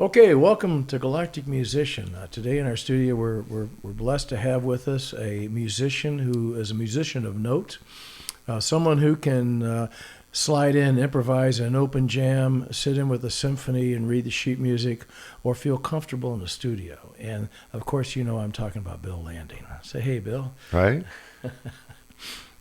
Okay, welcome to Galactic Musician. Today in our studio, we're blessed to have with us a musician who is a musician of note, someone who can slide in, improvise an open jam, sit in with a symphony and read the sheet music, or feel comfortable in the studio. And of course, you know I'm talking about Bill Landing. Say, hey, Bill. Right? We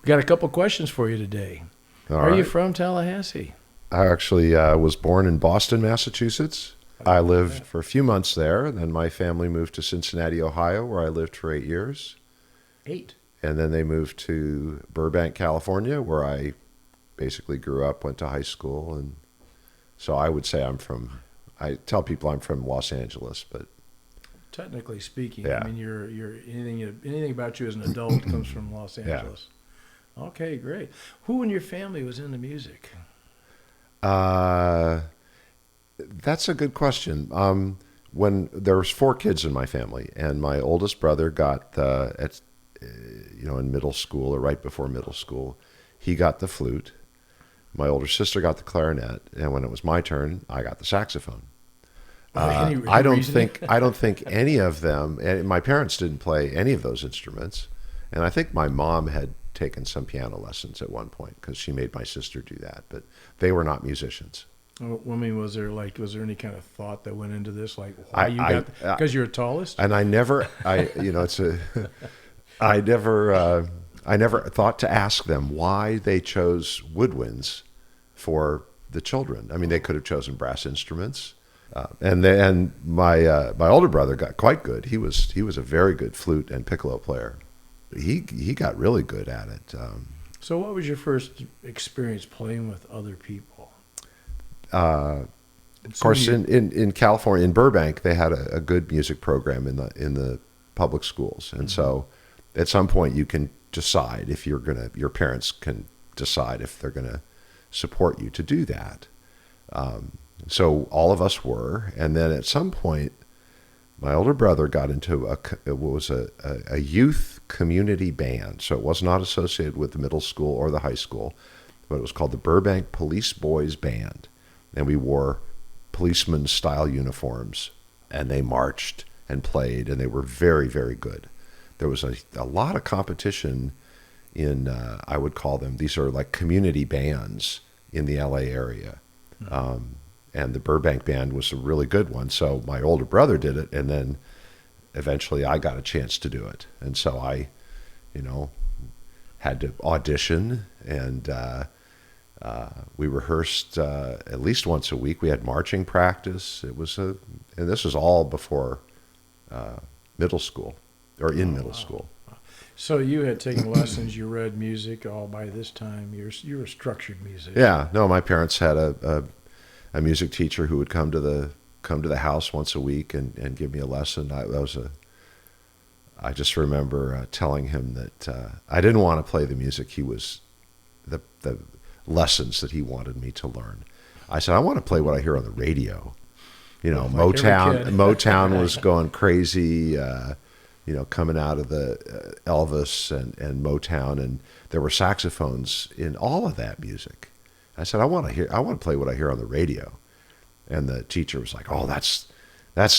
got a couple questions for you today. All Are you right. from Tallahassee? I actually was born in Boston, Massachusetts. I lived for a few months there. Then my family moved to Cincinnati, Ohio, where I lived for 8 years. 8. And then they moved to Burbank, California, where I basically grew up, went to high school. And so I would say I tell people I'm from Los Angeles, but Technically speaking, Yeah. I mean, you're anything about you as an adult comes from Los Yeah. Angeles. Okay, great. Who in your family was into music? uh, that's a good question. When there was 4 kids in my family, and my oldest brother got in middle school or right before middle school, he got the flute. My older sister got the clarinet, and when it was my turn, I got the saxophone. Any I don't reasoning? think any of them. And my parents didn't play any of those instruments, and I think my mom had taken some piano lessons at one point because she made my sister do that, but they were not musicians. I mean, was there any kind of thought that went into this, like why I, you I, got because you're tallest? and I never, I never thought to ask them why they chose woodwinds for the children. I mean, they could have chosen brass instruments. And then my older brother got quite good. He was a very good flute and piccolo player. He got really good at it. So, what was your first experience playing with other people? Of course, in California, in Burbank, they had a good music program in the public schools, and so at some point you can decide if your parents can decide if they're gonna support you to do that. So all of us were, and then at some point, my older brother got into a youth community band. So it was not associated with the middle school or the high school, but it was called the Burbank Police Boys Band, and we wore policeman-style uniforms, and they marched and played, and they were very, very good. There was a lot of competition in, I would call them, these are like community bands in the LA area. And the Burbank band was a really good one. So my older brother did it, and then eventually I got a chance to do it. And so I, had to audition, and we rehearsed at least once a week. We had marching practice. And this was all before middle school, or in middle school. So you had taken lessons. You read music. All by this time, you were structured music. Yeah, no, my parents had a music teacher who would come to the house once a week and give me a lesson. I just remember telling him that I didn't want to play the music the lessons that he wanted me to learn. I said, I want to play what I hear on the radio. Like every kid. Motown was going crazy, coming out of the Elvis and Motown, and there were saxophones in all of that music. I said, I want to play what I hear on the radio. And the teacher was like, oh, that's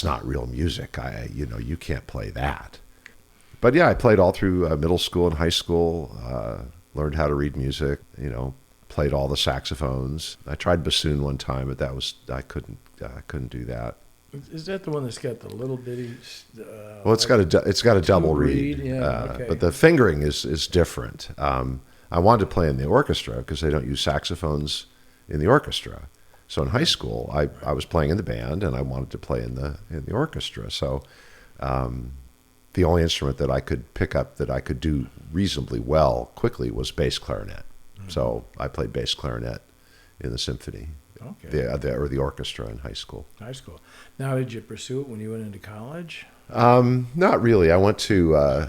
not real music. You can't play that. But yeah, I played all through middle school and high school, learned how to read music, played all the saxophones. I tried bassoon one time, but I couldn't do that. Is that the one that's got the little bitty? Well, it's got a double reed. Yeah, okay. But the fingering is different. I wanted to play in the orchestra because they don't use saxophones in the orchestra. So in high school, I was playing in the band, and I wanted to play in the orchestra. So the only instrument that I could pick up that I could do reasonably well quickly was bass clarinet. Mm-hmm. So I played bass clarinet in the symphony, or the orchestra in high school. High school. Now, did you pursue it when you went into college? Not really. I went to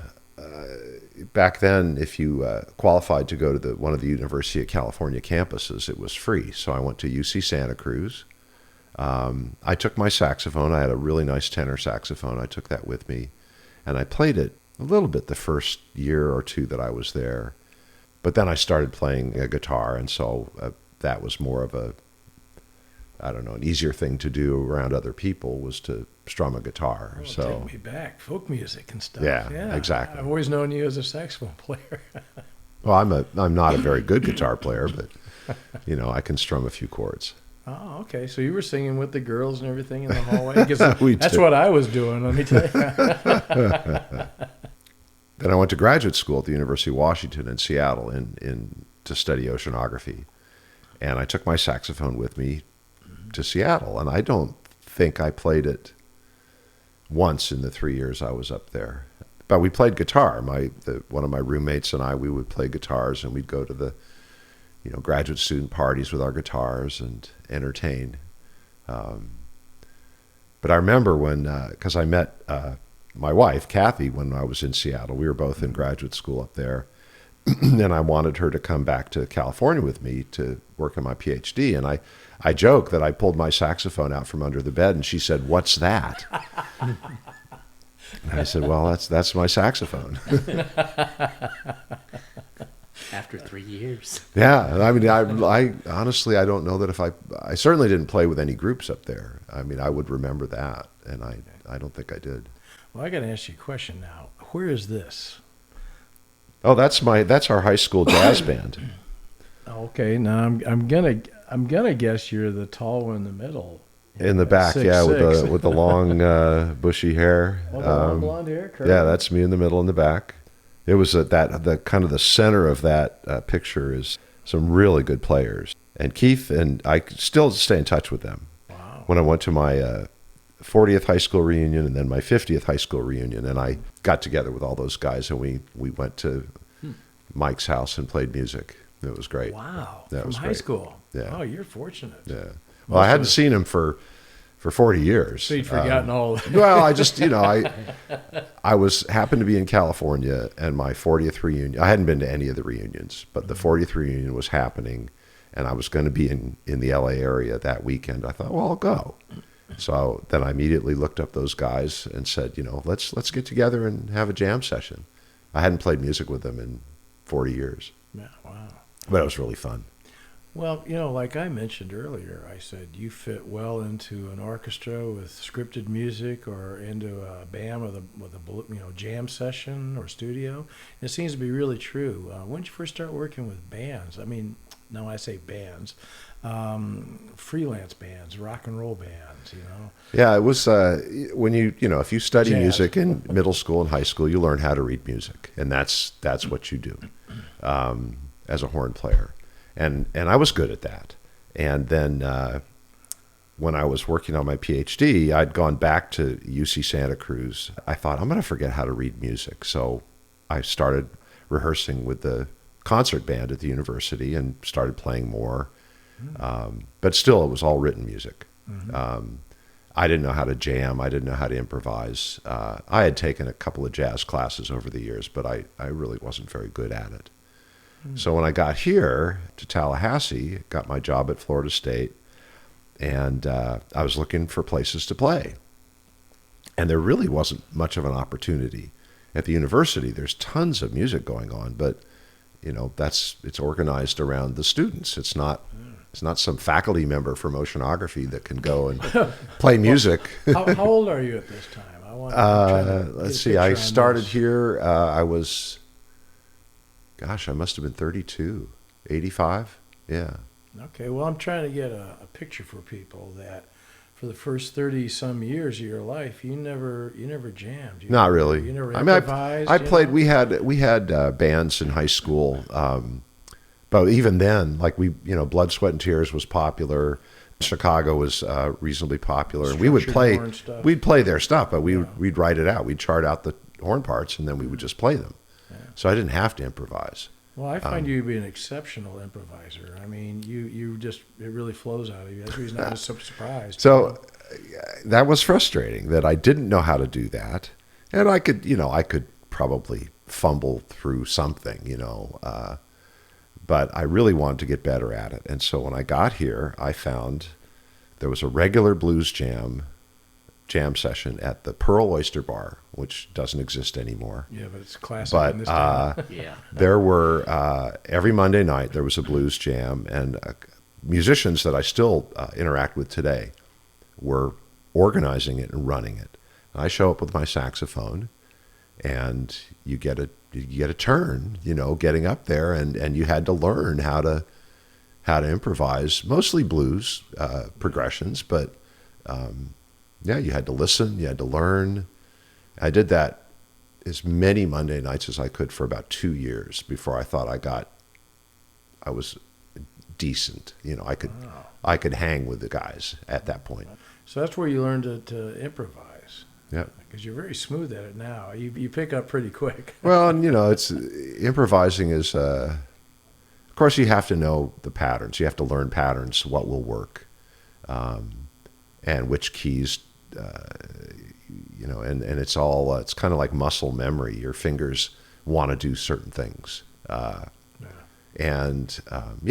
back then, if you qualified to go to one of the University of California campuses, it was free. So I went to UC Santa Cruz. I took my saxophone. I had a really nice tenor saxophone. I took that with me, and I played it a little bit the first year or two that I was there. But then I started playing a guitar, and so that was more of a I don't know, an easier thing to do around other people was to strum a guitar. Oh, So take me back, folk music and stuff. Yeah, exactly. I've always known you as a saxophone player. well, I'm not a very good guitar player, but I can strum a few chords. Oh, okay. So you were singing with the girls and everything in the hallway? 'Cause that's did. what I was doing, let me tell you. Then I went to graduate school at the University of Washington in Seattle to study oceanography. And I took my saxophone with me to Seattle. And I don't think I played it once in the 3 years I was up there. But we played guitar. One of my roommates and I, we would play guitars, and we'd go to the graduate student parties with our guitars and entertain. But I remember when, because I met my wife, Kathy, when I was in Seattle. We were both in graduate school up there. And I wanted her to come back to California with me to work on my PhD. And I joke that I pulled my saxophone out from under the bed, and she said, "What's that?" And I said, "Well, that's my saxophone." After 3 years. Yeah, I mean, I honestly, I don't know that if I certainly didn't play with any groups up there. I mean, I would remember that, and I don't think I did. Well, I got to ask you a question now. Where is this? Oh, that's our high school jazz band. Okay, now I'm gonna guess you're the tall one in the middle. In the back, 6'6". with the long bushy hair. Oh, the long blonde hair. Curly. Yeah, that's me in the middle in the back. It was the kind of the center of that picture is some really good players. And Keith and I still stay in touch with them. Wow. When I went to my 40th high school reunion and then my 50th high school reunion, and I got together with all those guys, and we went to Mike's house and played music. It was great. Wow. That From was high great. school. Yeah. Oh, you're fortunate. Yeah. Well, I hadn't seen him for 40 years. So you'd forgotten all of that. Well, I just, I happened to be in California, and my 40th reunion, I hadn't been to any of the reunions, but the 40th reunion was happening, and I was going to be in the LA area that weekend. I thought, well, I'll go. So then I immediately looked up those guys and said, let's get together and have a jam session. I hadn't played music with them in 40 years. Yeah, wow. But it was really fun. Well, like I mentioned earlier, I said you fit well into an orchestra with scripted music or into a band with a jam session or studio. It seems to be really true. When did you first start working with bands? I mean, no, I say bands, freelance bands, rock and roll bands. Yeah, it was when if you study Jazz. music in middle school and high school, you learn how to read music, and that's what you do as a horn player. And I was good at that. And then when I was working on my PhD, I'd gone back to UC Santa Cruz. I thought, I'm going to forget how to read music. So I started rehearsing with the concert band at the university and started playing more. But still, it was all written music. Mm-hmm. I didn't know how to jam. I didn't know how to improvise. I had taken a couple of jazz classes over the years, but I really wasn't very good at it. So when I got here to Tallahassee, got my job at Florida State, and I was looking for places to play. And there really wasn't much of an opportunity. At the university, there's tons of music going on, but it's organized around the students. It's not some faculty member from oceanography that can go and play music. How old are you at this time? Let's see. I started here. I was... Gosh, I must have been 32, 85. Yeah. Okay, well, I'm trying to get a picture for people that for the first 30-some years of your life, you never jammed. Not really. You never I mean, improvised? I played, we had bands in high school, but even then, like Blood, Sweat, and Tears was popular. Chicago was reasonably popular. And we would play, we'd play their stuff, but we'd write it out. We'd chart out the horn parts, and then we would just play them. So I didn't have to improvise. Well, I find you to be an exceptional improviser. I mean, you just, it really flows out of you. That's the reason I was so surprised. So that was frustrating that I didn't know how to do that. And I could probably fumble through something, but I really wanted to get better at it. And so when I got here, I found there was a regular blues jam session at the Pearl Oyster Bar, which doesn't exist anymore. Yeah, but it's classic But in this town. Yeah. there were every Monday night there was a blues jam, and musicians that I still interact with today were organizing it and running it. I show up with my saxophone, and you get a turn, getting up there, and you had to learn how to improvise, mostly blues progressions, but you had to listen, you had to learn. I did that as many Monday nights as I could for about 2 years before I thought I was decent. I could hang with the guys at that point. So that's where you learned to improvise. Yeah. Because you're very smooth at it now. You pick up pretty quick. Well, and it's improvising is, of course, you have to know the patterns. You have to learn patterns, what will work, and which keys, and it's all, it's kind of like muscle memory. Your fingers want to do certain things.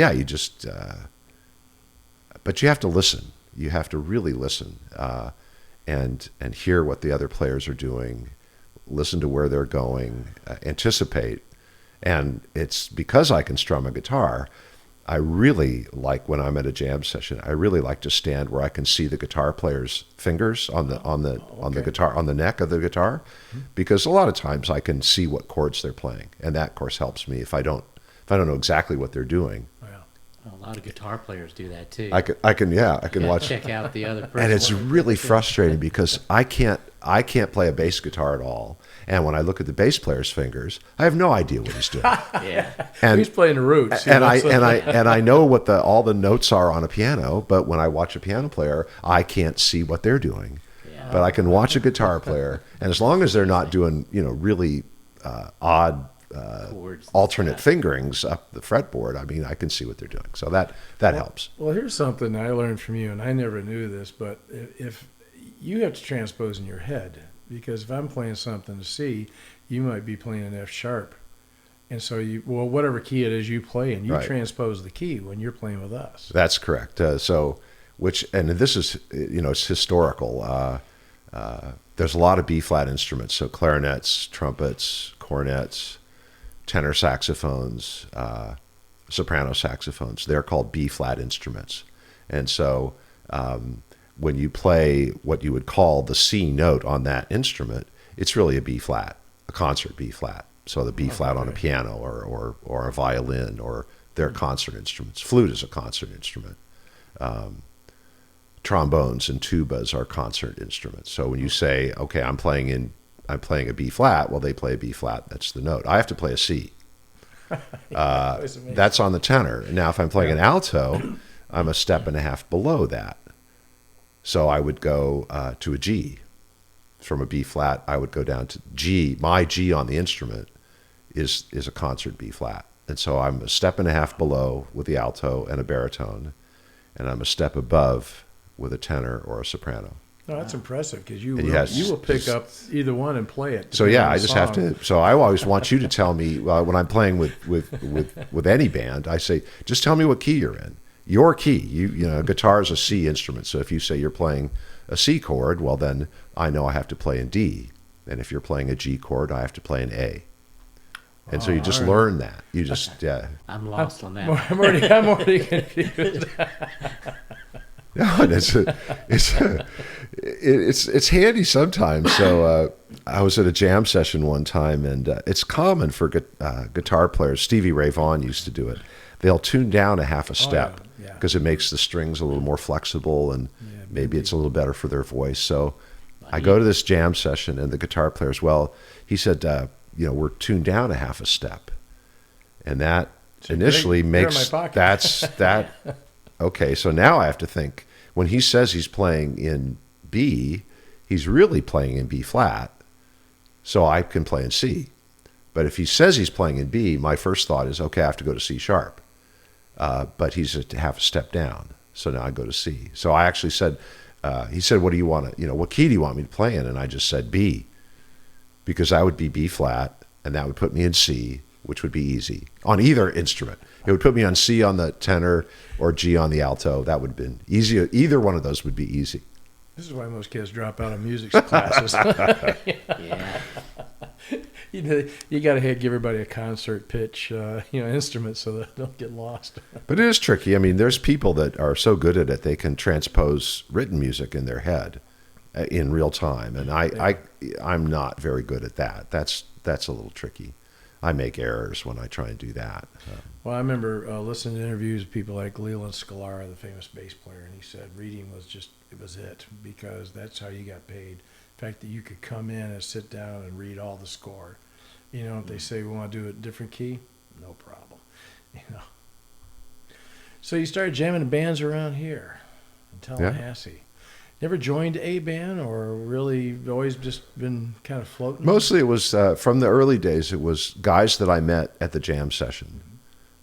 You just, but you have to listen. You have to really listen, and hear what the other players are doing, listen to where they're going, anticipate. And it's because I can strum a guitar, I really like, when I'm at a jam session, I really like to stand where I can see the guitar player's fingers on the guitar, on the neck of the guitar, because a lot of times I can see what chords they're playing, and that of course helps me if I don't know exactly what they're doing. A lot of guitar players do that too. I can watch. Check out the other person. And it's really frustrating because I can't play a bass guitar at all. And when I look at the bass player's fingers, I have no idea what he's doing. Yeah. And he's playing the roots. And I know what all the notes are on a piano, but when I watch a piano player, I can't see what they're doing. Yeah. But I can watch a guitar player, and as long as they're not doing really odd alternate fingerings up the fretboard, I can see what they're doing. So that helps. Well, here's something I learned from you, and I never knew this, but if you have to transpose in your head, because if I'm playing something to C, you might be playing an F sharp. And so whatever key it is you play in, you transpose the key when you're playing with us. That's correct. And this is, it's historical. There's a lot of B-flat instruments, so clarinets, trumpets, cornets, tenor saxophones, soprano saxophones. They're called B-flat instruments. And so when you play what you would call the C note on that instrument, it's really a B-flat, a concert B-flat. So the B-flat on a piano or a violin, or they're concert instruments. Flute is a concert instrument. Trombones and tubas are concert instruments. So when you say, okay, I'm playing a B-flat, well, they play a B-flat, that's the note. I have to play a C. That's on the tenor. Now, if I'm playing an alto, I'm a step and a half below that. So I would go to a G. From a B-flat, I would go down to G. My G on the instrument is a concert B-flat. And so I'm a step and a half below with the alto and a baritone, and I'm a step above with a tenor or a soprano. No, that's impressive, because you will pick up either one and play it. So I just have to. So I always want you to tell me when I'm playing with any band. I say, just tell me what key you're in. Your key. Guitar is a C instrument. So if you say you're playing a C chord, well then I know I have to play in D. And if you're playing a G chord, I have to play in A. And so you just learn that. You just I'm lost on that. I'm already confused. No, it's handy sometimes. So I was at a jam session one time, and it's common for guitar players. Stevie Ray Vaughan used to do it. They'll tune down a half a step because it makes the strings a little more flexible, and maybe it's a little better for their voice. So I go to this jam session, and the guitar player's, he said, we're tuned down a half a step, and that initially makes that. Okay, so now I have to think, when he says he's playing in B, he's really playing in B flat, so I can play in C. But if he says he's playing in B, my first thought is, okay, I have to go to C sharp. But he's half a step down, so now I go to C. So I actually said, he said, what do you want to, what key do you want me to play in? And I just said B, because I would be B flat, and that would put me in C, which would be easy on either instrument. It would put me on C on the tenor or G on the alto. That would have been easy. Either one of those would be easy. This is why most kids drop out of music classes. Yeah. You got to give everybody a concert pitch, instrument so that they don't get lost. But it is tricky. I mean, there's people that are so good at it, they can transpose written music in their head in real time. And I'm not very good at that. That's a little tricky. I make errors when I try and do that. Well, I remember listening to interviews with people like Leland Scalara, the famous bass player, and he said reading was it because that's how you got paid. The fact that you could come in and sit down and read all the score. If they say we want to do a different key, no problem. So you started jamming in bands around here in Tallahassee. Yeah. Never joined a band, or really always just been kind of floating? Mostly it was, from the early days, it was guys that I met at the jam session.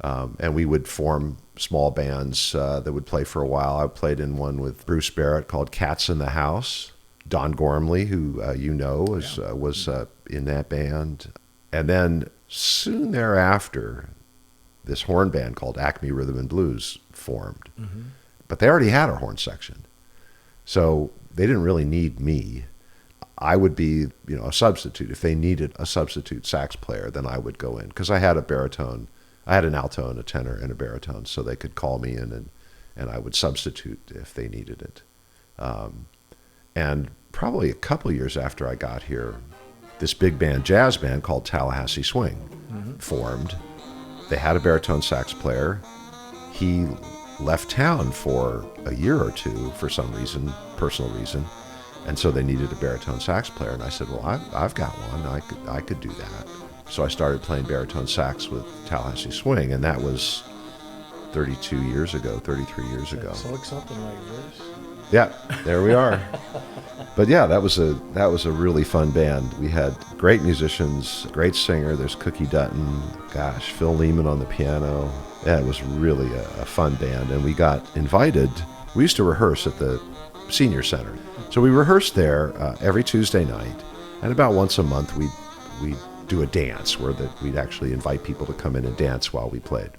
And we would form small bands that would play for a while. I played in one with Bruce Barrett called Cats in the House. Don Gormley, who was in that band. And then soon thereafter, this horn band called Acme Rhythm and Blues formed. Mm-hmm. But they already had a horn section. So they didn't really need me. I would be, a substitute. If they needed a substitute sax player, then I would go in. Because I had a baritone. I had an alto and a tenor and a baritone, so they could call me in and I would substitute if they needed it. And probably a couple years after I got here, this big band, jazz band called Tallahassee Swing formed. They had a baritone sax player. He left town for a year or two for some reason, personal reason, and so they needed a baritone sax player. And I said, well, I've got one. I could do that. So I started playing baritone sax with Tallahassee Swing, and that was 33 years ago. So like something like this. Yeah, there we are. But yeah, that was a really fun band. We had great musicians, great singer. There's Cookie Dutton, Phil Lehman on the piano. Yeah, it was really a fun band. And we got invited. We used to rehearse at the senior center. So we rehearsed there every Tuesday night. And about once a month, we'd do a dance where we'd actually invite people to come in and dance while we played.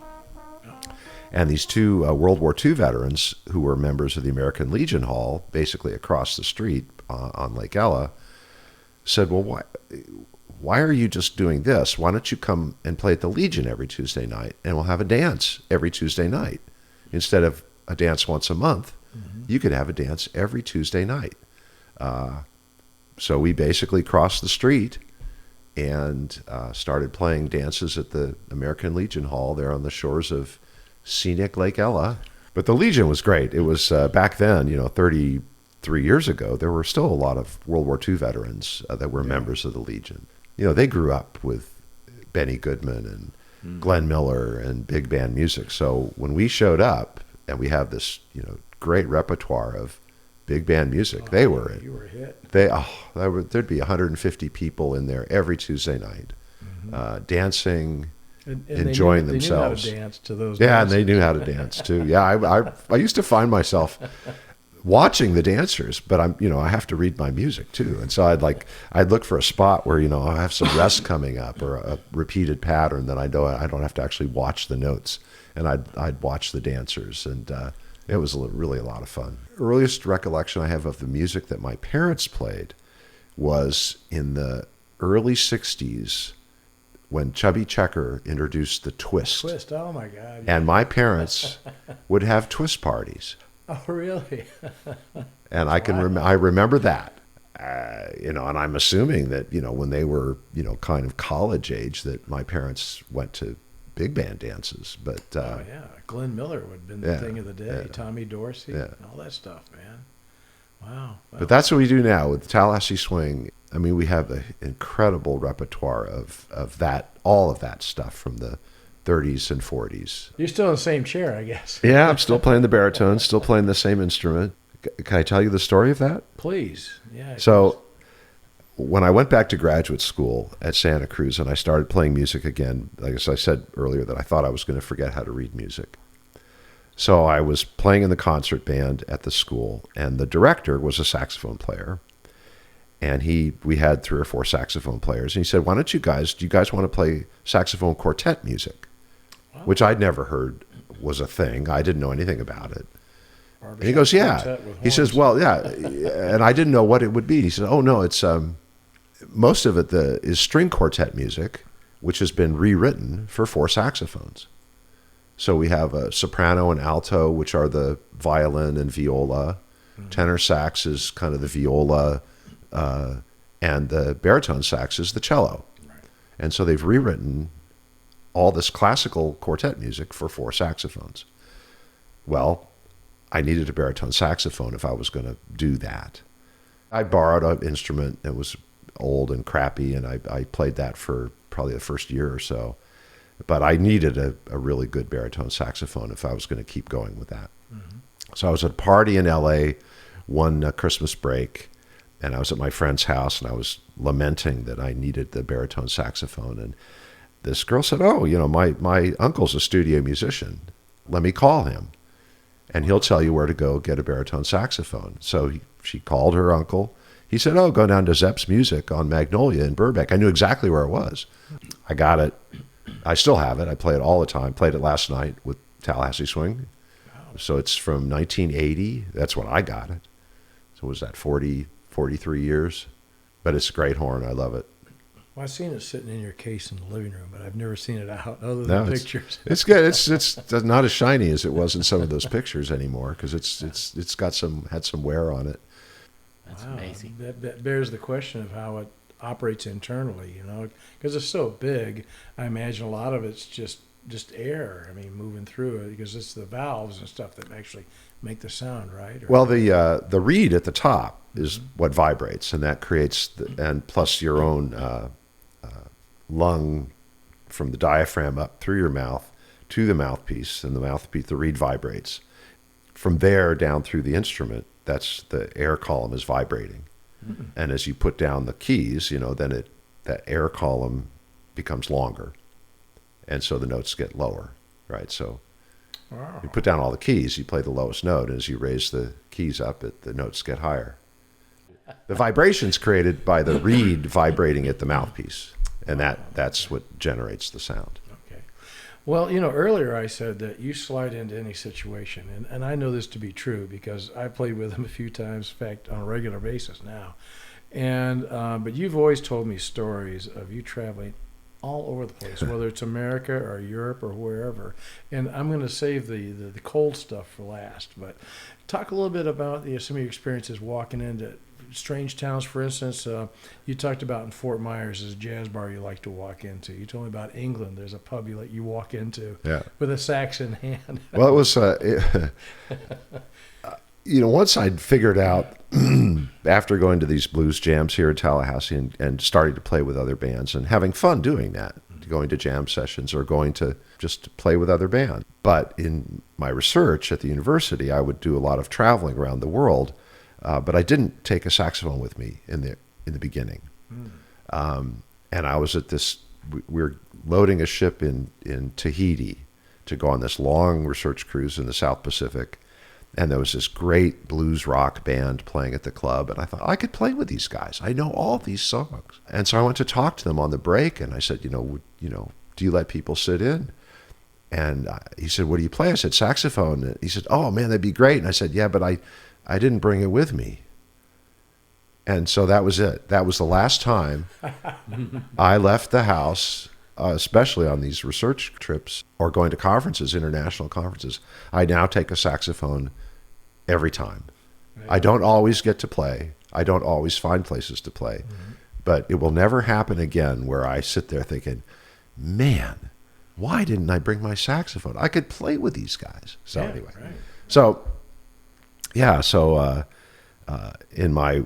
And these two World War II veterans who were members of the American Legion Hall, basically across the street on Lake Ella, said, well, why are you just doing this? Why don't you come and play at the Legion every Tuesday night, and we'll have a dance every Tuesday night. Instead of a dance once a month, you could have a dance every Tuesday night. So we basically crossed the street and started playing dances at the American Legion Hall there on the shores of scenic Lake Ella. But the Legion was great. It was back then, 33 years ago, there were still a lot of World War II veterans that were members of the Legion. They grew up with Benny Goodman and Glenn Miller and big band music. So when we showed up and we have this, great repertoire of big band music, you were a hit. There'd be 150 people in there every Tuesday night, dancing, and enjoying themselves. They knew how to dance to those. Yeah, dances. And they knew how to dance too. Yeah, I used to find myself watching the dancers, but I have to read my music too, and so I'd look for a spot where I have some rest coming up or a repeated pattern that I know I don't have to actually watch the notes, and I'd watch the dancers, and it was really a lot of fun. Earliest recollection I have of the music that my parents played was in the early '60s. When Chubby Checker introduced the twist. Twist, oh my God. And my parents would have twist parties. Oh, really? And I remember that. And I'm assuming that, when they were, kind of college age, that my parents went to big band dances. But oh, yeah. Glenn Miller would have been the thing of the day. Yeah. Tommy Dorsey, all that stuff, man. Wow. But that's what we do now with Tallahassee Swing. I mean, we have an incredible repertoire of that, all of that stuff from the 30s and 40s. You're still in the same chair, I guess. Yeah, I'm still playing the baritone, still playing the same instrument. Can I tell you the story of that? Please. Yeah. So when I went back to graduate school at Santa Cruz and I started playing music again, like as I said earlier, that I thought I was going to forget how to read music. So I was playing in the concert band at the school, and the director was a saxophone player. And we had 3 or 4 saxophone players. And he said, do you guys want to play saxophone quartet music? Wow. Which I'd never heard was a thing. I didn't know anything about it. And he goes, yeah. He says, well, yeah. And I didn't know what it would be. He said, oh, no, it's most of it is string quartet music, which has been rewritten for 4 saxophones. So we have a soprano and alto, which are the violin and viola. Tenor sax is kind of the viola, and the baritone sax is the cello. Right. And so they've rewritten all this classical quartet music for 4 saxophones. Well, I needed a baritone saxophone if I was going to do that. I borrowed an instrument that was old and crappy, and I played that for probably the first year or so. But I needed a really good baritone saxophone if I was going to keep going with that. Mm-hmm. So I was at a party in L.A. one Christmas break, and I was at my friend's house, and I was lamenting that I needed the baritone saxophone. And this girl said, "Oh, my uncle's a studio musician. Let me call him, and he'll tell you where to go get a baritone saxophone." So she called her uncle. He said, "Oh, go down to Zepp's Music on Magnolia in Burbank." I knew exactly where it was. I got it. I still have it. I play it all the time. Played it last night with Tallahassee Swing. So it's from 1980. That's when I got it. So was that 43 years? But it's a great horn. I love it. Well, I've seen it sitting in your case in the living room, but I've never seen it out other than pictures. It's good. It's not as shiny as it was in some of those pictures anymore because it's got had some wear on it. That's amazing. That bears the question of how it operates internally, because it's so big. I imagine a lot of it's just air. I mean, moving through it because it's the valves and stuff that actually make the sound, right? Well, the reed at the top is what vibrates, and that creates and plus your own lung from the diaphragm up through your mouth to the mouthpiece, and the reed vibrates. From there down through the instrument, that's the air column is vibrating. Mm-hmm. And as you put down the keys, then that air column becomes longer. And so the notes get lower, right? So you put down all the keys, you play the lowest note, and as you raise the keys up, the notes get higher. The vibration's created by the reed vibrating at the mouthpiece, and that's what generates the sound. Okay. Well, earlier I said that you slide into any situation, and I know this to be true because I played with him a few times, in fact, on a regular basis now. And but you've always told me stories of you traveling all over the place, whether it's America or Europe or wherever. And I'm going to save the cold stuff for last. But talk a little bit about some of your experiences walking into strange towns. For instance, you talked about in Fort Myers, there's a jazz bar you like to walk into. You told me about England. There's a pub you let you walk into with a sax in hand. Well, it was, once I'd figured out after going to these blues jams here in Tallahassee and starting to play with other bands and having fun doing that, going to jam sessions or going to just play with other bands. But in my research at the university, I would do a lot of traveling around the world, but I didn't take a saxophone with me in the beginning. And I was at we were loading a ship in Tahiti to go on this long research cruise in the South Pacific. And there was this great blues rock band playing at the club. And I thought, I could play with these guys. I know all these songs. And so I went to talk to them on the break. And I said, do you let people sit in? And he said, what do you play? I said, saxophone. And he said, oh, man, that'd be great. And I said, yeah, but I didn't bring it with me. And so that was it. That was the last time I left the house, especially on these research trips or going to conferences, international conferences. I now take a saxophone every time. Right. I don't always get to play. I don't always find places to play. Mm-hmm. But it will never happen again where I sit there thinking, man, why didn't I bring my saxophone? I could play with these guys. So anyway. Right. So, in my,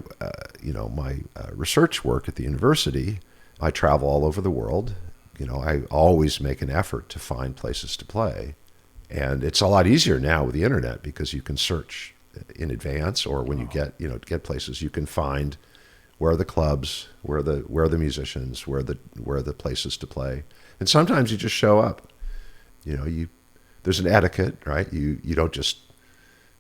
my research work at the university, I travel all over the world. I always make an effort to find places to play. And it's a lot easier now with the internet because you can search in advance, or when you get places, you can find where are the clubs, where are the musicians, where are the places to play. And sometimes you just show up. There's an etiquette, right? You don't just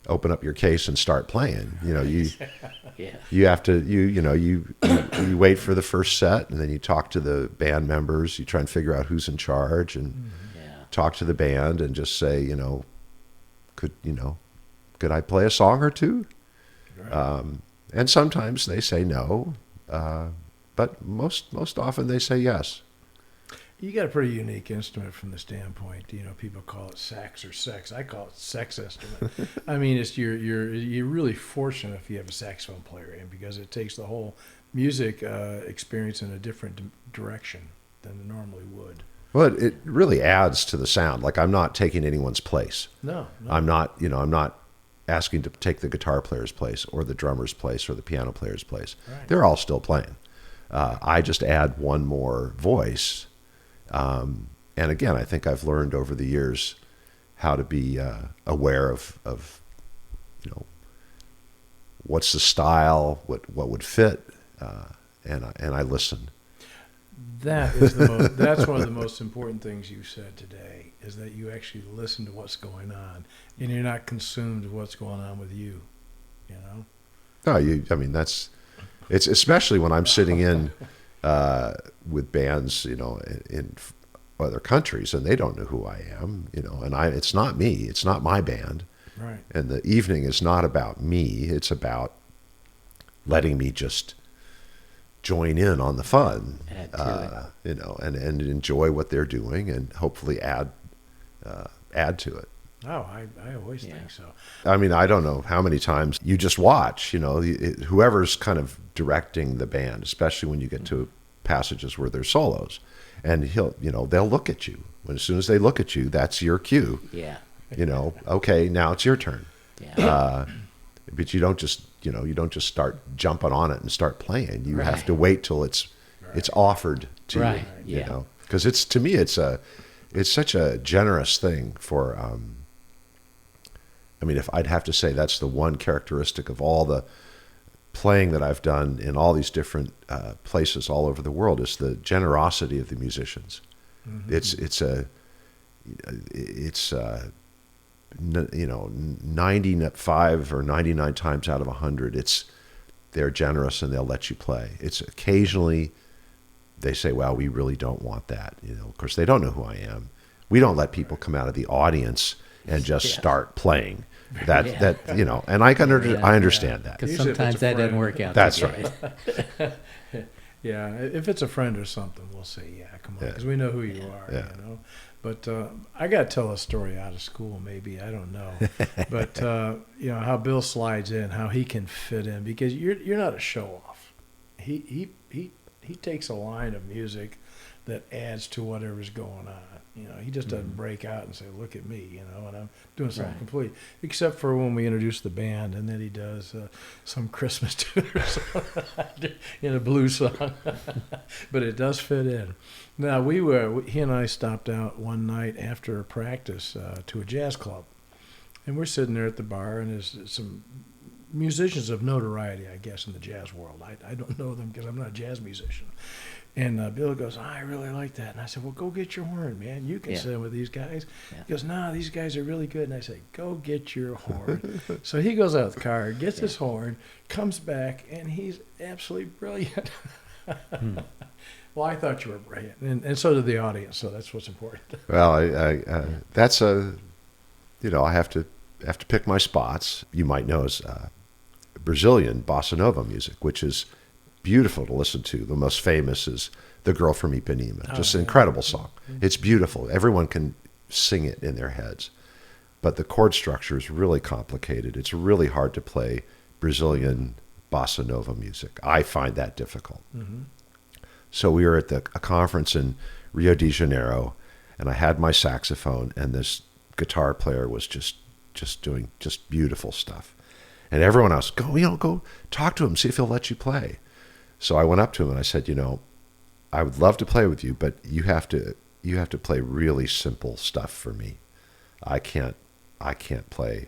open up your case and start playing. You have to you wait for the first set, and then you talk to the band members. You try and figure out who's in charge, and talk to the band and just say, could I play a song or two? Right. And sometimes they say no, but most often they say yes. You got a pretty unique instrument from the standpoint. People call it sax or sex. I call it sex instrument. I mean, it's you're really fortunate if you have a saxophone player in, because it takes the whole music experience in a different direction than it normally would. Well, it really adds to the sound. Like, I'm not taking anyone's place. No. I'm not asking to take the guitar player's place or the drummer's place or the piano player's place. Right. They're all still playing. I just add one more voice. And again, I think I've learned over the years how to be aware of what's the style, what would fit, and I listen. That's one of the most important things you said today, is that you actually listen to what's going on, and you're not consumed with what's going on with you. No, it's especially when I'm sitting in with bands, in other countries, and they don't know who I am, and it's not me, it's not my band. Right. And the evening is not about me, it's about letting me just join in on the fun, Add to and enjoy what they're doing, and hopefully add to it. Oh, I always think so. I mean, I don't know how many times you just watch, whoever's kind of directing the band, especially when you get to passages where there's solos, and they'll look at you. As soon as they look at you, that's your cue. Yeah. Okay, now it's your turn. Yeah. But you don't just start jumping on it and start playing. You have to wait till it's offered to Right. you. Yeah. Because to me it's such a generous thing for. If I'd have to say that's the one characteristic of all the playing that I've done in all these different places all over the world, is the generosity of the musicians. Mm-hmm. It's 95 or 99 times out of 100, they're generous and they'll let you play. It's occasionally they say, well, we really don't want that. Of course they don't know who I am. We don't let people come out of the audience and just start playing. And I understand that. Because Usually if sometimes it's a that doesn't friend. work out. That's too right. good. Yeah, if it's a friend or something, we'll say, yeah, come on, because we know who you are, Yeah. But I got to tell a story out of school, maybe, I don't know. But, how Bill slides in, how he can fit in, because you're not a show-off. He takes a line of music that adds to whatever's going on. He just doesn't break out and say, look at me, and I'm doing something completely, except for when we introduce the band, and then he does some Christmas tune or something in a blues song. But it does fit in. Now, he and I stopped out one night after practice to a jazz club, and we're sitting there at the bar, and there's some musicians of notoriety, I guess, in the jazz world. I don't know them because I'm not a jazz musician. And Bill goes, I really like that. And I said, well, go get your horn, man. You can sit with these guys. Yeah. He goes, no, these guys are really good. And I said, go get your horn. So he goes out of the car, gets his horn, comes back, and he's absolutely brilliant. Well, I thought you were brilliant, and so did the audience. So that's what's important. Well, that's I have to pick my spots. You might know as Brazilian bossa nova music, which is beautiful to listen to. The most famous is "The Girl from Ipanema," just an incredible song. It's beautiful. Everyone can sing it in their heads, but the chord structure is really complicated. It's really hard to play Brazilian bossa nova music. I find that difficult. Mm-hmm. So we were at a conference in Rio de Janeiro, and I had my saxophone, and this guitar player was just doing just beautiful stuff. And everyone else, go talk to him, see if he'll let you play. So I went up to him and I said, I would love to play with you, but you have to play really simple stuff for me. I can't play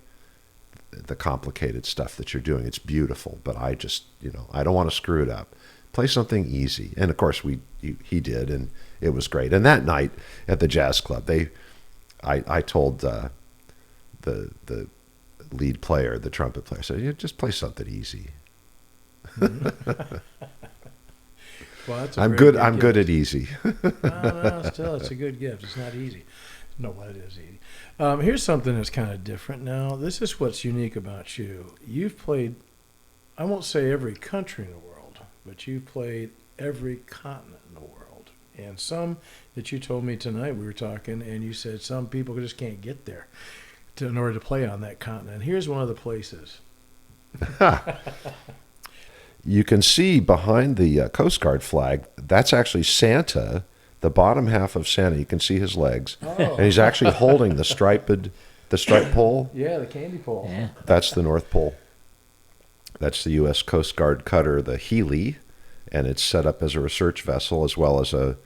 the complicated stuff that you're doing. It's beautiful, but I just, I don't want to screw it up. Play something easy. And of course he did, and it was great. And that night at the jazz club, I told the lead player, the trumpet player, I said, just play something easy. Well, that's I'm good at easy. No, still, it's a good gift. It's not easy. No, well, it is easy. Here's something that's kind of different now. This is what's unique about you. You've played, I won't say every country in the world, but you've played every continent in the world. And some that you told me tonight, we were talking, and you said some people just can't get there in order to play on that continent. Here's one of the places. You can see behind the Coast Guard flag, that's actually Santa, the bottom half of Santa. You can see his legs. Oh. And he's actually holding the striped pole. Yeah, the candy pole. Yeah. That's the North Pole. That's the U.S. Coast Guard cutter, the Healy, and it's set up as a research vessel as well as a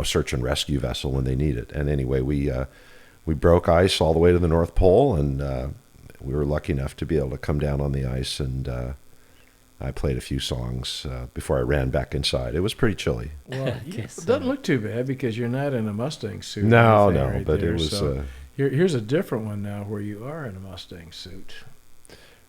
search and rescue vessel when they need it. And anyway, we broke ice all the way to the North Pole, and we were lucky enough to be able to come down on the ice, and I played a few songs before I ran back inside. It was pretty chilly. Well, Guess it so. doesn't look too bad because you're not in a Mustang suit. or No, anything no, right but there. it was So here's a different one now where you are in a Mustang suit.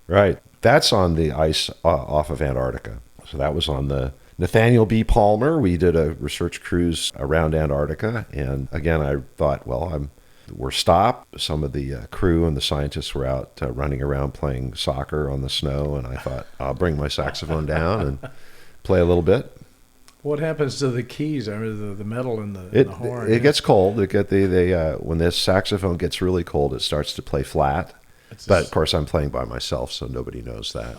right. That's on the ice off of Antarctica. So that was on the Nathaniel B. Palmer. We did a research cruise around Antarctica, and again, I thought, well, we're stopped. Some of the crew and the scientists were out running around playing soccer on the snow, and I thought, I'll bring my saxophone down and play a little bit. What happens to the keys? I mean, the metal in the horn. It gets cold. When this saxophone gets really cold, it starts to play flat. It's But of course, I'm playing by myself, so nobody knows that.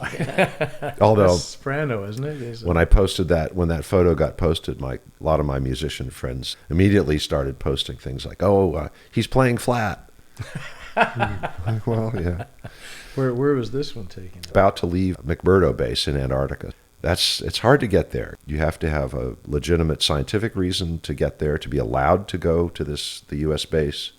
that's Although soprano, isn't it? when I posted that photo got posted, a lot of my musician friends immediately started posting things like, "Oh, he's playing flat." Like, well, yeah. Where was this one taken? About to leave McMurdo Base in Antarctica. It's hard to get there. You have to have a legitimate scientific reason to get there, to be allowed to go to the U.S. base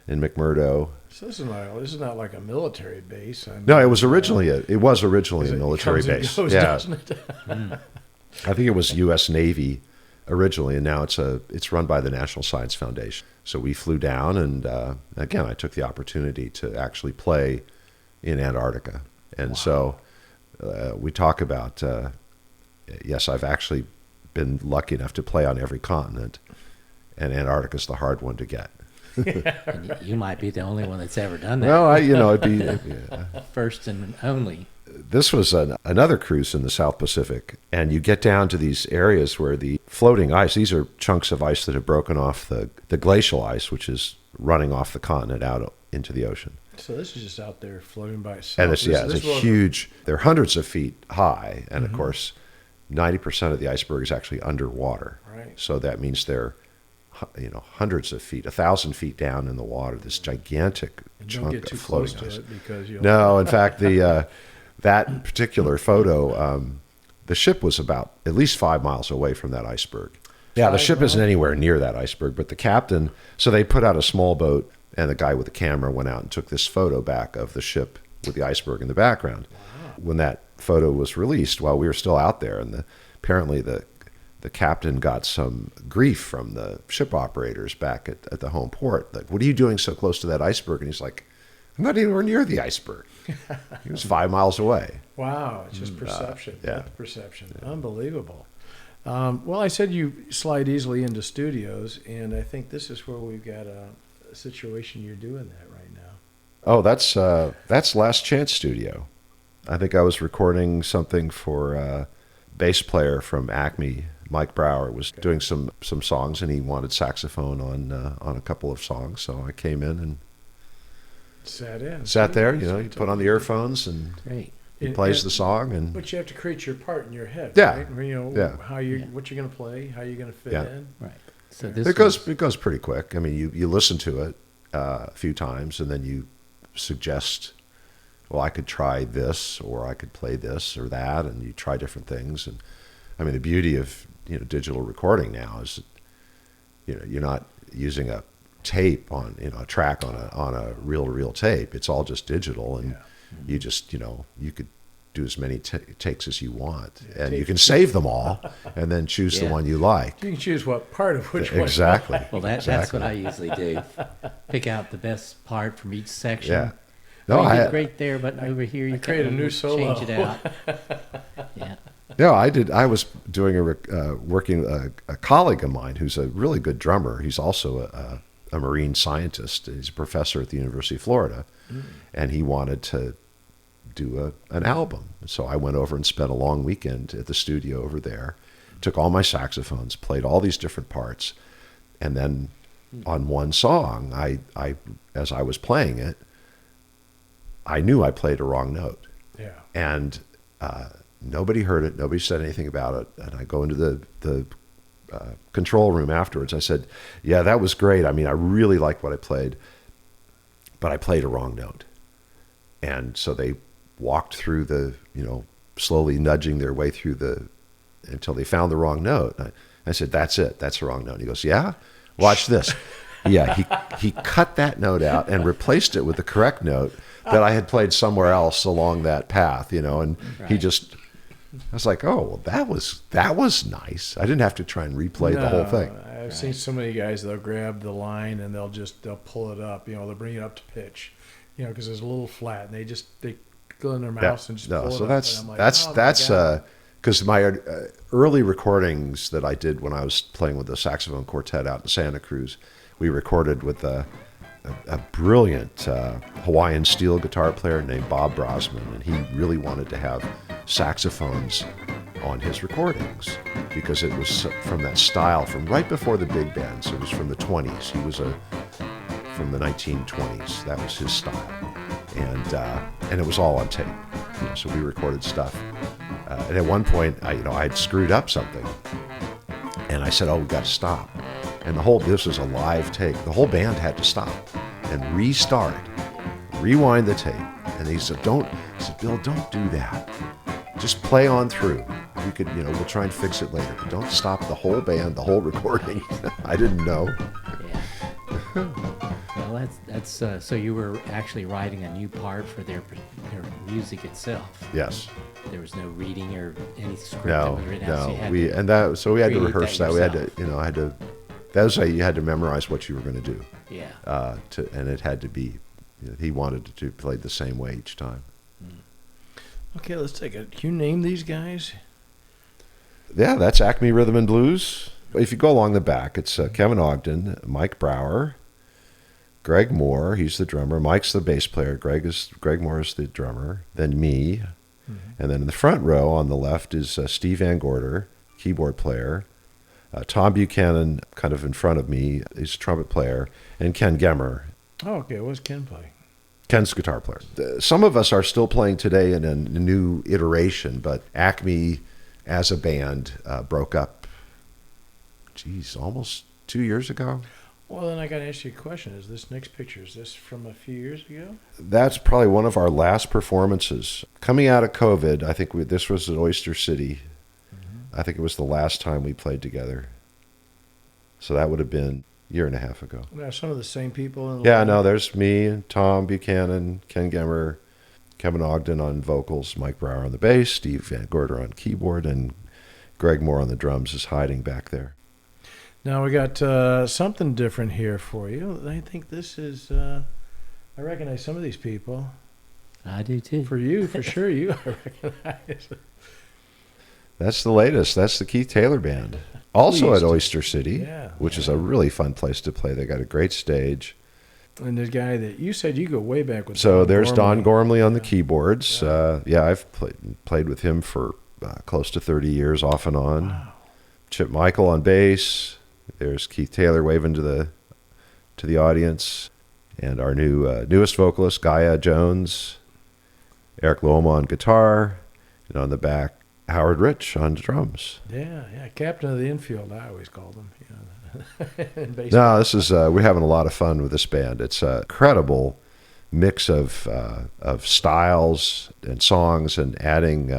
in McMurdo. So this is not like a military base. I mean, No, it was originally a it military comes and base. goes, Yeah, doesn't it? I think it was U.S. Navy originally, and now it's run by the National Science Foundation. So we flew down, and again, I took the opportunity to actually play in Antarctica. And so we talk about, yes, I've actually been lucky enough to play on every continent, and Antarctica's the hard one to get. And you might be the only one that's ever done that. Well, it'd be. First and only. This was another cruise in the South Pacific, and you get down to these areas where the floating ice, these are chunks of ice that have broken off the glacial ice, which is running off the continent out into the ocean. So this is just out there floating by itself. And it's a wasn't- huge, they're hundreds of feet high, and of course, 90% of the iceberg is actually underwater. Right. So that means they're hundreds of feet, 1,000 feet down in the water, this gigantic And chunk don't get of too floating close ice. to it because you'll. No, in fact, that particular photo, the ship was about at least 5 miles away from that iceberg. Yeah, the 5 ship isn't miles? anywhere near that iceberg, but the captain, so they put out a small boat, and the guy with the camera went out and took this photo back of the ship with the iceberg in the background. Wow. When that photo was released, while we were still out there, and apparently the captain got some grief from the ship operators back at the home port. Like, what are you doing so close to that iceberg? And he's like, I'm not anywhere near the iceberg. He was 5 miles away. Wow, it's just perception. yeah. Depth perception. Unbelievable. Well, I said you slide easily into studios, and I think this is where we've got a situation you're doing that right now. Oh, that's Last Chance Studio. I think I was recording something for a bass player from Acme. Mike Brower was doing some songs, and he wanted saxophone on a couple of songs. So I came in and sat there. You put on the earphones, and Great. he plays the song. And But you have to create your part in your head, Yeah. right? Yeah. What you're going to play, how you're going to fit Yeah. in. Right. So this it goes pretty quick. I mean, you listen to it a few times, and then you suggest, well, I could try this, or I could play this or that, and you try different things. And I mean, the beauty of digital recording now is, you're not using a tape on a track on a reel-to-reel tape. It's all just digital, and you just you could do as many takes as you want, and you can save them all, and then choose the Yeah. one you like. You can choose what part of which one. Exactly. Well, that's what I usually do. Pick out the best part from each section. Yeah. No, No, you I did great there, but over here you create a new solo. Change it out. Yeah. No, I did. I was doing a colleague of mine who's a really good drummer. He's also a marine scientist. He's a professor at the University of Florida, and he wanted to do an album. So I went over and spent a long weekend at the studio over there took all my saxophones, played all these different parts, and then on one song, as I was playing it, I knew I played a wrong note. Yeah. And nobody heard it. Nobody said anything about it. And I go into the control room afterwards. I said, yeah, that was great. I mean, I really liked what I played, but I played a wrong note. And so they walked through slowly nudging their way through until they found the wrong note. I said, that's it. That's the wrong note. And he goes, yeah, watch this. Yeah, he cut that note out and replaced it with the correct note that I had played somewhere else along that path, and Right. I was like, oh, well, that was nice. I didn't have to try and replay the whole thing. I've seen so many guys, they'll grab the line and they'll pull it up, they'll bring it up to pitch, because it's a little flat, and they go in their mouse and just pull it so up. that's And I'm like, that's oh my that's God. because my early recordings that I did when I was playing with the saxophone quartet out in Santa Cruz, we recorded with a brilliant Hawaiian steel guitar player named Bob Brosman, and he really wanted to have saxophones on his recordings because it was from that style from right before the big bands. It was from the 20s. He was from the 1920s. That was his style, and it was all on tape. So we recorded stuff. And at one point, I had screwed up something, and I said, "Oh, we got to stop." And this was a live take. The whole band had to stop and restart, rewind the tape. And he said, Bill, don't do that. Just play on through. We could, we'll try and fix it later. But don't stop the whole band, the whole recording." I didn't know. Yeah. Well, that's so you were actually writing a new part for their music itself. Yes. There was no reading or any script that No, was written out. So you no. had We had to create rehearse that that. We had to, yourself. that was how you had to memorize what you were going to do. Yeah. And it had to be, he wanted it to play the same way each time. Okay, let's take it. Can you name these guys? Yeah, that's Acme Rhythm and Blues. If you go along the back, it's Kevin Ogden, Mike Brower, Greg Moore, he's the drummer. Mike's the bass player. Greg Moore is the drummer. Then me. And then in the front row on the left is Steve Van Gorder, keyboard player. Tom Buchanan, kind of in front of me, is a trumpet player. And Ken Gemmer. Oh, okay. What's Ken play? Ken's guitar player. Some of us are still playing today in a new iteration, but Acme as a band broke up, almost 2 years ago. Well, then I got to ask you a question. Is this next picture, is this from a few years ago? That's probably one of our last performances. Coming out of COVID, I think this was at Oyster City. I think it was the last time we played together. So that would have been a year and a half ago. Now, some of the same people in the Yeah, line? no, there's me, Tom Buchanan, Ken Gemmer, Kevin Ogden on vocals, Mike Brower on the bass, Steve Van Gorder on keyboard, and Greg Moore on the drums is hiding back there. Now we got something different here for you. I think this is, I recognize some of these people. I do too. For you, for sure, you recognize. That's the latest. That's the Keith Taylor Band. Also Pleased. at Oyster City, Yeah. which is a really fun place to play. They got a great stage. And the guy that you said you go way back with. So Don there's Don Gormley on the Yeah. keyboards. I've played with him for close to 30 years, off and on. Wow. Chip Michael on bass. There's Keith Taylor waving to the audience, and our newest vocalist Gaia Jones, Eric Loma on guitar, and on the back Howard Rich on drums. Yeah, captain of the infield, I always called him. In baseball. No, this is we're having a lot of fun with this band. It's a incredible mix of styles and songs, and adding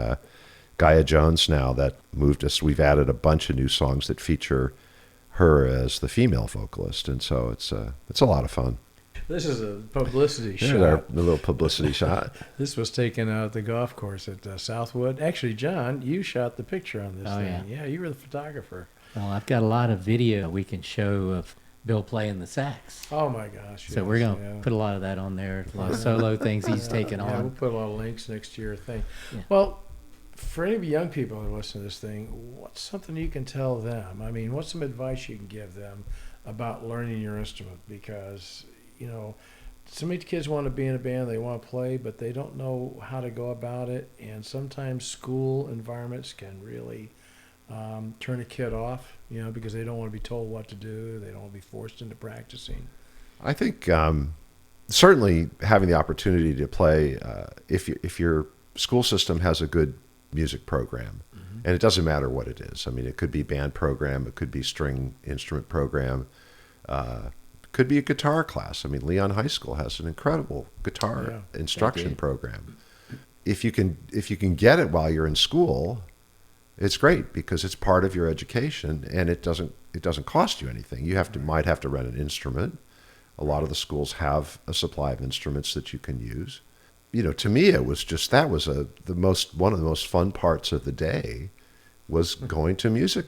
Gaia Jones now that moved us. We've added a bunch of new songs that feature her as the female vocalist, and so it's a lot of fun. This is a publicity Here's shot. our little publicity shot. This was taken out at the golf course at Southwood. Actually, John, you shot the picture on this Oh, thing. yeah. Yeah, you were the photographer. Well, I've got a lot of video we can show of Bill playing the sax. Oh my gosh! So we're going to put a lot of that on there, a lot of solo things he's taken Yeah, we'll on. put a lot of links next to your thing. Yeah. Well, for any of you young people who listen to this thing, what's something you can tell them? I mean, what's some advice you can give them about learning your instrument? Because, so many kids want to be in a band, they want to play, but they don't know how to go about it. And sometimes school environments can really turn a kid off, because they don't want to be told what to do. They don't want to be forced into practicing. I think certainly having the opportunity to play, if your school system has a good music program, and it doesn't matter what it is. I mean, it could be band program, it could be string instrument program, it could be a guitar class. I mean, Leon High School has an incredible guitar instruction program. If you can get it while you're in school, it's great because it's part of your education, and it doesn't cost you anything. You might have to rent an instrument. A lot of the schools have a supply of instruments that you can use. To me, it was just one of the most fun parts of the day was going to music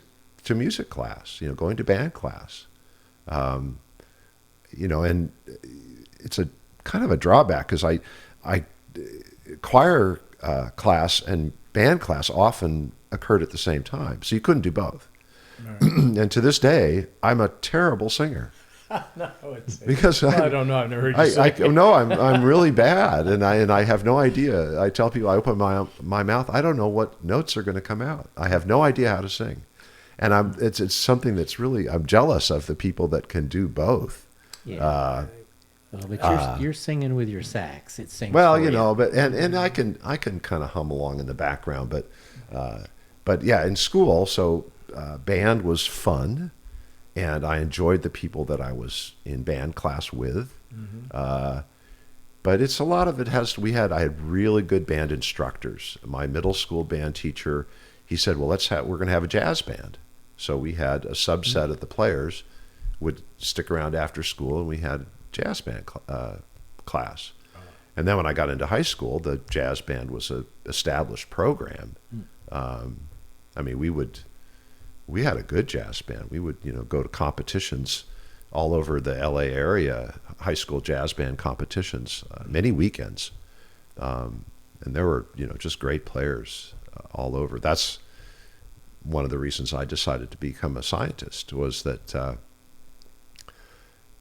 class. Going to band class. And it's a kind of a drawback because I choir class and band class often occurred at the same time, so you couldn't do both. Right. And to this day, I'm a terrible singer. No, because I don't know. I've never heard you sing. No, I'm really bad, and I have no idea. I tell people I open my mouth, I don't know what notes are going to come out. I have no idea how to sing, and it's something that's really I'm jealous of the people that can do both. Yeah. But you're singing with your sax. It sings. Well, for but and I can kind of hum along in the background, but yeah, in school, so band was fun. And I enjoyed the people that I was in band class with. But it's a lot of it I had really good band instructors. My middle school band teacher, he said, well, we're going to have a jazz band. So we had a subset of the players would stick around after school, and we had jazz band class. And then when I got into high school, the jazz band was an established program. I mean, we had a good jazz band. We would, go to competitions all over the LA area, high school jazz band competitions, many weekends. And there were, just great players all over. That's one of the reasons I decided to become a scientist was that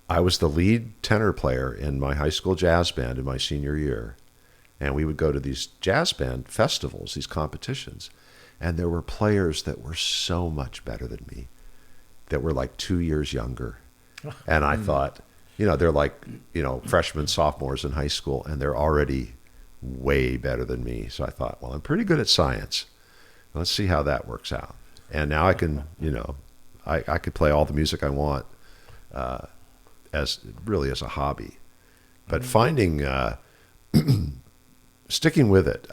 I was the lead tenor player in my high school jazz band in my senior year. And we would go to these jazz band festivals, these competitions. And there were players that were so much better than me, that were like 2 years younger. And I thought, they're like, freshmen, sophomores in high school, and they're already way better than me. So I thought, well, I'm pretty good at science. Let's see how that works out. And now I can, I could play all the music I want as a hobby. But finding... sticking with it,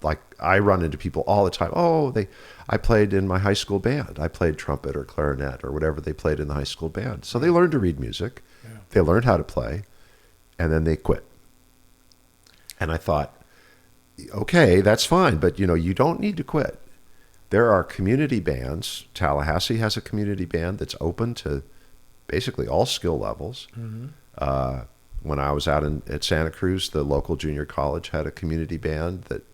like I run into people all the time. I played in my high school band. I played trumpet or clarinet or whatever they played in the high school band. So they learned to read music. Yeah. They learned how to play, and then they quit. And I thought, okay, that's fine, but you don't need to quit. There are community bands. Tallahassee has a community band that's open to basically all skill levels. When I was out at Santa Cruz, the local junior college had a community band that,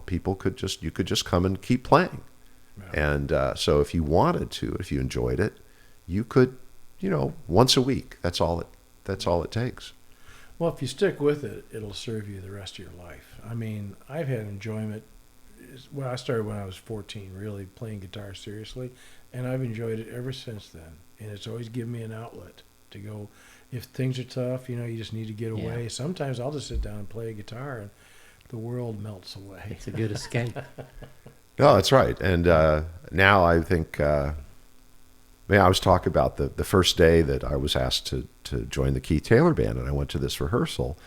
people could just come and keep playing. Yeah. And so if you wanted to, if you enjoyed it, you could, once a week. That's all it takes. Well, if you stick with it, it'll serve you the rest of your life. I mean, I've had enjoyment. Well, I started when I was 14, really playing guitar seriously, and I've enjoyed it ever since then. And it's always given me an outlet to go. If things are tough, you just need to get away. Yeah. Sometimes I'll just sit down and play a guitar, and the world melts away. It's a good escape. No, that's right. And now I think, I was talking about the first day that I was asked to join the Keith Taylor Band, and I went to this rehearsal,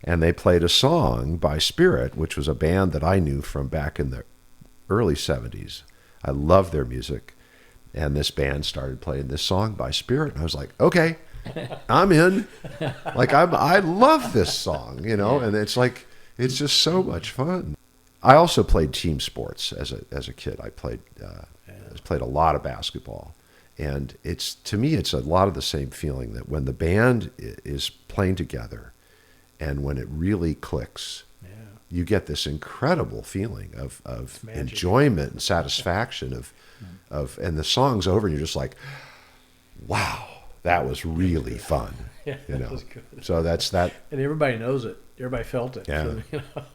and they played a song by Spirit, which was a band that I knew from back in the early 70s. I loved their music, and this band started playing this song by Spirit, and I was like, okay. I'm in. Like I love this song, and it's like it's just so much fun. I also played team sports as a kid. I played a lot of basketball, and to me it's a lot of the same feeling that when the band is playing together, and when it really clicks, you get this incredible feeling of enjoyment and satisfaction and the song's over, and you're just like, wow. That was really fun. Yeah, that was good. So that's that. And everybody knows it. Everybody felt it. Yeah.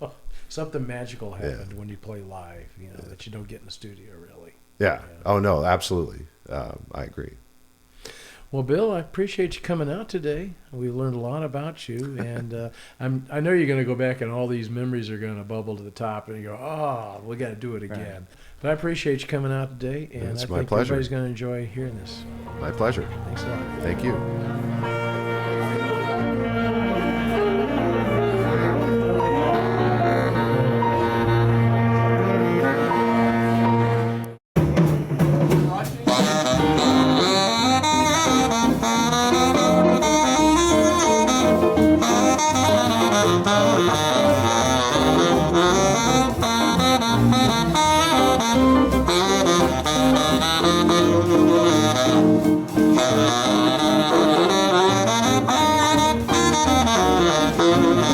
So, something magical happened when you play live, that you don't get in the studio, really. Yeah. Oh no, absolutely. I agree. Well, Bill, I appreciate you coming out today. We learned a lot about you, and I know you're going to go back, and all these memories are going to bubble to the top, and you go, "Oh, we got to do it again." Right. But I appreciate you coming out today, and It's I my think pleasure. everybody's going to enjoy hearing this. My pleasure. Thanks a lot. Thank you. Thank you.